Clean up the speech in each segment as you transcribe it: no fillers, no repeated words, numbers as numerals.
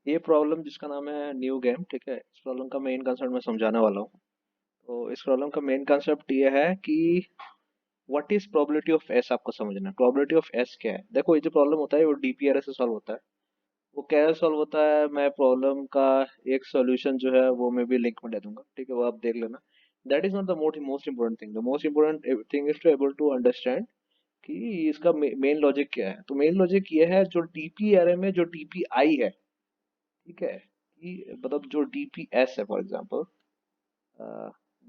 ये प्रॉब्लम जिसका नाम है न्यू गेम, ठीक है, इस प्रॉब्लम का मेन कंसेप्ट मैं समझाने वाला हूँ। तो इस प्रॉब्लम का मेन कंसेप्ट ये है कि what is probability of S, आपको समझना है प्रोबेबिलिटी ऑफ एस क्या है। देखो, ये जो प्रॉब्लम होता है वो डीपीआरएस से सॉल्व होता है। वो कैसे सॉल्व होता है, मैं प्रॉब्लम का एक सॉल्यूशन जो है वो मैं भी लिंक में दे दूंगा, ठीक है, वो आप देख लेना। That is not the most important thing. The most important thing is to able to understand कि इसका मेन लॉजिक क्या है। तो मेन लॉजिक ये है, जो डीपीआरए में जो डीपीआई है, ठीक है, कि मतलब जो डीपीएस है, फॉर एग्जांपल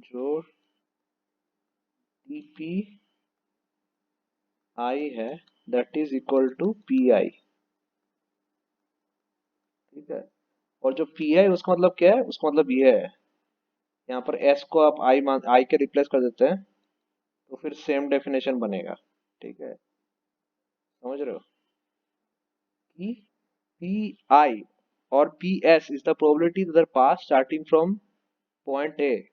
जो डीपीआई है, that is equal to PI, ठीक है। और जो पीआई उसका मतलब क्या है, उसका मतलब ये है, यहाँ पर एस को आप आई के रिप्लेस कर देते हैं, तो फिर सेम डेफिनेशन बनेगा, ठीक है, समझ रहे हो, कि पी आई और P S is the probability that pass starting from point A,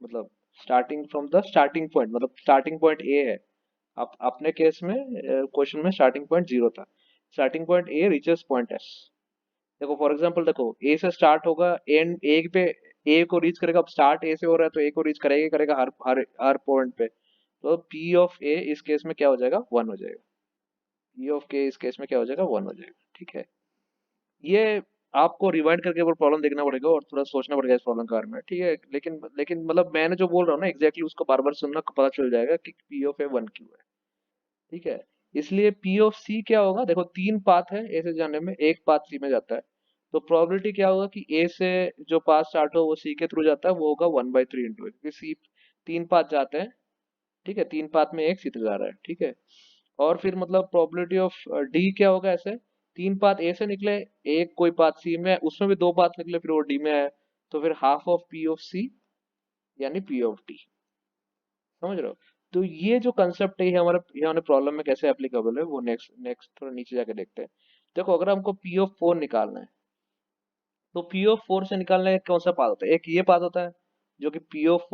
मतलब starting from the starting point, मतलब स्टार्टिंग पॉइंट ए है। आप अपने केस में क्वेश्चन में स्टार्टिंग पॉइंट जीरो था, starting point A reaches point S. देखो फॉर एग्जांपल, देखो ए से स्टार्ट होगा, एंड ए पे ए को रीच करेगा। अब स्टार्ट ए से हो रहा है तो ए को रीच करेगा ही करेगा हर हर हर पॉइंट पे। तो पी ऑफ ए इस केस में क्या हो जाएगा, वन हो जाएगा। पी ऑफ के इस केस में क्या हो जाएगा, वन हो जाएगा, ठीक है। ये आपको रिवाइंड करके वो प्रॉब्लम देखना पड़ेगा और थोड़ा सोचना पड़ेगा इस प्रॉब्लम के बारे में, ठीक है। लेकिन लेकिन मतलब मैंने जो बोल रहा हूँ ना एग्जैक्टली उसको बार बार सुनना, पता चल जाएगा कि पी ऑफ ए वन क्यों है, ठीक है। इसलिए पी ऑफ सी क्या होगा, देखो तीन पाथ है ए से जाने में, एक पाथ सी में जाता है। तो प्रोबेबिलिटी क्या होगा कि ए से जो पाथ स्टार्ट हो वो सी के थ्रू जाता है, वो होगा 1/3 इंटू, क्योंकि सी तीन पाथ जाते हैं, ठीक है, तीन पाथ में एक सी तक जा रहा है, ठीक है। और फिर मतलब प्रोबेबिलिटी ऑफ डी क्या होगा, ऐसे तीन पाथ ए से निकले, एक कोई पाथ सी में है, उसमें भी दो पाथ निकले, फिर वो डी में है, तो फिर हाफ ऑफ पी ऑफ सी यानी पी ऑफ डी, समझ रहे हो। तो ये जो कंसेप्ट है ये हमारे प्रॉब्लम में कैसे एप्लीकेबल है, वो नेक्स्ट नेक्स्ट थोड़ा नीचे जाके देखते हैं। देखो, अगर हमको पी ऑफ फोर निकालना है, तो पी ऑफ फोर से निकालने का कौन सा पाथ होता है, एक ये पाथ होता है जो कि पी ऑफ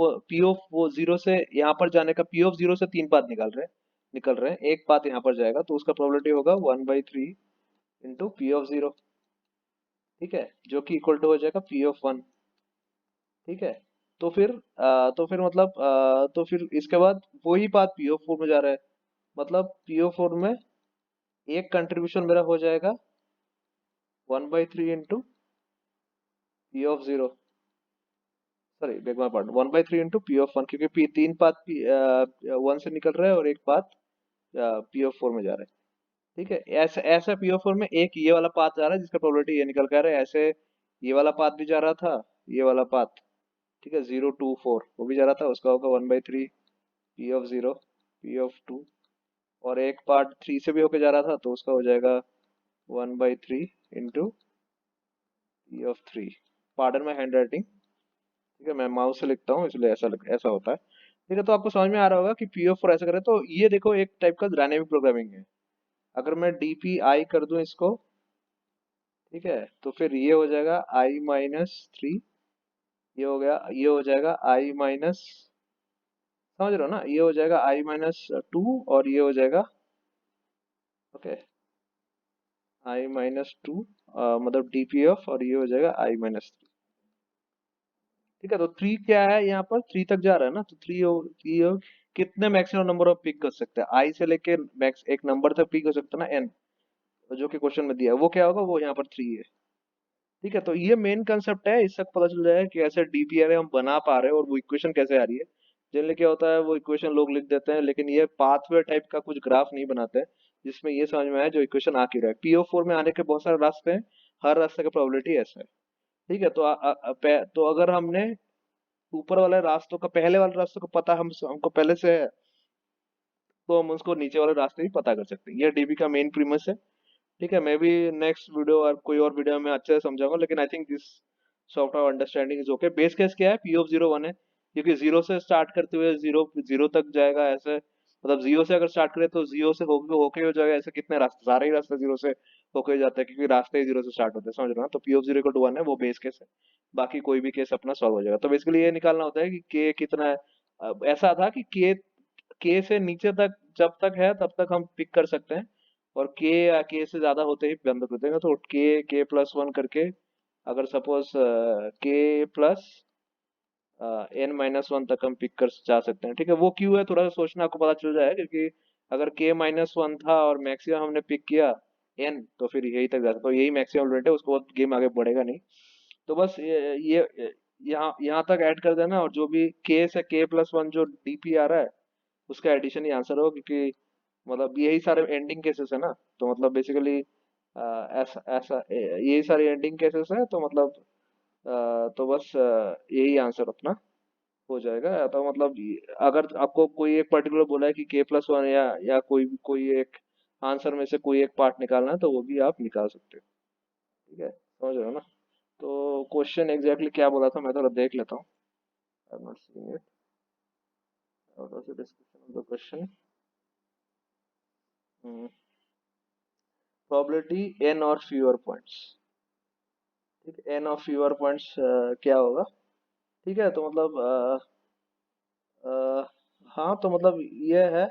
वो जीरो से यहाँ पर जाने का, पी ऑफ जीरो से तीन पाथ निकल रहे हैं, एक पाथ यहाँ पर जाएगा, तो उसका प्रोबेबिलिटी होगा 1/3 इंटू पी ऑफ जीरो, ठीक है, जो कि इक्वल टू हो जाएगा पी ऑफ वन, ठीक है। तो फिर मतलब तो फिर इसके बाद वही पाथ पी ऑफ फोर में जा रहा है, मतलब पी ऑफ फोर में एक कंट्रीब्यूशन मेरा हो जाएगा 1/3 into P of zero, sorry beg my part, 1/3 into P of one, क्योंकि पी तीन पाथ पी वन से निकल रहा है और एक पाथ पी ऑफ फोर में जा रहा है, ठीक है। ऐसे ऐसे पी ऑफ फोर में एक ये वाला पाथ जा रहा है जिसका प्रोबेबिलिटी ये निकल के आ रहा है, ऐसे ये वाला पाथ भी जा रहा था, ये वाला पाथ, ठीक है, 0 2 4 वो भी जा रहा था, उसका होगा 1/3 P of zero P of two. और एक पार्ट थ्री से भी होके जा रहा था, तो उसका हो जाएगा 1/3 into P of three. Pardon my hand writing, ठीक है, मैं माउस से लिखता हूँ इसलिए ऐसा होता है, ठीक है। तो आपको समझ में आ रहा होगा कि पी ऑफ फोर ऐसा करें, तो ये देखो एक टाइप का डायनेमिक प्रोग्रामिंग है। अगर मैं डीपीआई कर दूं इसको, ठीक है, तो फिर ये हो जाएगा i-3, ये हो जाएगा i-, समझ रहे हो ना, ये हो जाएगा i-2, और ये हो जाएगा, ओके, i-2, मतलब डीपी ऑफ, और ये हो जाएगा i-3, ठीक है। तो थ्री क्या है, यहाँ पर थ्री तक जा रहा है ना, तो थ्री कितने मैक्सिमम नंबर ऑफ पिक कर सकते हैं, आई से लेके मैक्स एक नंबर तक पिक कर सकते हैं ना, एन, जो कि क्वेश्चन में दिया है, वो क्या होगा, वो यहाँ पर थ्री है, ठीक है। तो ये मेन कंसेप्ट है, इससे पता चल जाएगा कि ऐसे डीपीआर हम बना पा रहे हैं और वो इक्वेशन कैसे आ रही है। जनरली क्या होता है, वो इक्वेशन लोग लिख देते हैं, लेकिन ये पाथवे टाइप का कुछ ग्राफ नहीं बनाते हैं जिसमें ये समझ में आए जो इक्वेशन आ क्यों रहा है। पीओ फोर में आने के बहुत सारे रास्ते हैं, हर रास्ते का प्रोबेबिलिटी ऐसा है, ठीक है। तो अगर हमने ऊपर वाले रास्तों का, पहले वाले रास्तों को पता हमको पहले से है, तो हम उसको नीचे वाले रास्ते भी पता कर सकते हैं। ये डीबी का मेन प्रीमिस है, ठीक है। मैं भी नेक्स्ट वीडियो और कोई और वीडियो में अच्छे से समझाऊंगा, लेकिन I think this sort of understanding is okay. Base case क्या है, पी ऑफ जीरो वन है, क्योंकि जीरो से स्टार्ट करते हुए जीरो जीरो तक जाएगा, ऐसे मतलब जीरो से अगर स्टार्ट करें तो जीरो से होके होके हो जाएगा, ऐसे कितने रास्ते, सारे ही रास्ते जीरो से होके हो जाते हैं, क्योंकि रास्ते ही जीरो से स्टार्ट होते हैं, समझ रहे हो ना। तो पी ऑफ जीरो को टू वन है, वो बेस केस है, बाकी कोई भी केस अपना सॉल्व हो जाएगा। तो बेसिकली ये निकालना होता है कि के कितना है। ऐसा था कि के से नीचे तक जब तक है तब तक हम पिक कर सकते हैं, और के से ज्यादा होते ही बंद कर देंगे, तो के प्लस वन करके अगर सपोज के प्लस एन माइनस वन तक हम पिक कर जा सकते हैं, ठीक है। वो क्यों है थोड़ा सा सोचना, आपको पता चल जाएगा, क्योंकि अगर के माइनस वन था और मैक्सिमम हमने पिक किया एन, तो फिर यही तक जा सकता है, तो यही मैक्सिमम लिमिट है, उसके बाद गेम आगे बढ़ेगा नहीं। तो बस यहाँ यहाँ तक ऐड कर देना, और जो भी के से के प्लस वन जो डीपी आ रहा है उसका एडिशन ही आंसर होगा, क्योंकि मतलब यही सारे एंडिंग केसेस है ना। तो मतलब बेसिकली ऐसा ऐसा यही सारे एंडिंग केसेस है, तो मतलब तो बस यही आंसर अपना हो जाएगा। तो मतलब अगर आपको कोई एक पर्टिकुलर बोला है कि के प्लस वन या कोई एक आंसर में से कोई एक पार्ट निकालना है, तो वो भी आप निकाल सकते हो। ठीक है, समझ रहे हो ना। तो क्वेश्चन एग्जैक्टली क्या बोला था, मैं थोड़ा देख लेता हूँ। I am not seeing it. What was the description of the question? Probability N और फ्यूअर पॉइंट्स। ठीक है, एन और फ्यूअर पॉइंट्स क्या होगा? ठीक है, तो मतलब हाँ, तो मतलब ये है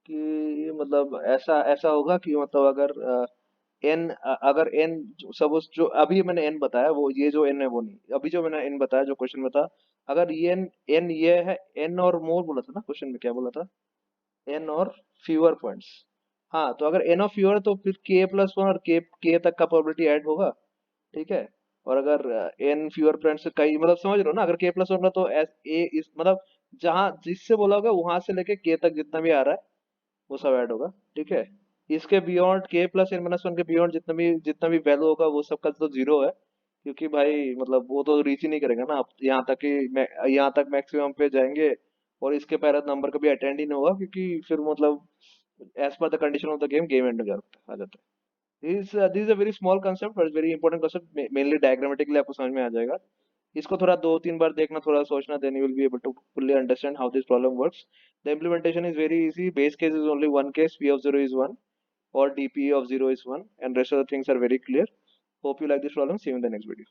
कि मतलब ऐसा ऐसा होगा कि मतलब एन अगर एन सपोज जो अभी मैंने एन बताया, वो ये जो एन है वो नहीं, अभी जो मैंने एन बताया जो क्वेश्चन में था, अगर ये एन एन ये है, एन और मोर बोला था ना क्वेश्चन में, क्या बोला था? एन और फ्यूअर पॉइंट्स। हाँ, तो अगर एन और फ्यूअर तो फिर के प्लस वन और के तक का प्रोबेबिलिटी ऐड होगा। ठीक है। और अगर एन फ्यूअर पॉइंट्स से कई, मतलब समझ रहे हो ना, अगर के प्लस वन है तो एस ए इस मतलब जहां जिससे बोला होगा वहां से लेके के तक जितना भी आ रहा है वो सब ऐड होगा। ठीक है। इसके बियॉन्ड के प्लस एन माइनस वन के बियॉन्ड जितना भी वैल्यू होगा वो सबका तो जीरो है, क्योंकि भाई मतलब वो तो रीच ही नहीं करेगा ना। आप यहाँ तक कि यहाँ तक मैक्सिमम पे जाएंगे और इसके पहले नंबर कभी अटेंड ही नहीं होगा, क्योंकि फिर मतलब एज पर the condition of the game end हो जाता आ जाता है। This is a very small concept but very important concept, mainly diagrammatically आपको समझ में आ जाएगा। इसको थोड़ा दो तीन बार देखना, थोड़ा सोचना, then you will be able to fully understand how this problem works. The implementation is very easy. Base case is only one case, p of 0 is 1 or dp of 0 is 1, and rest of the things are very clear. Hope you like this problem. See you in the next video.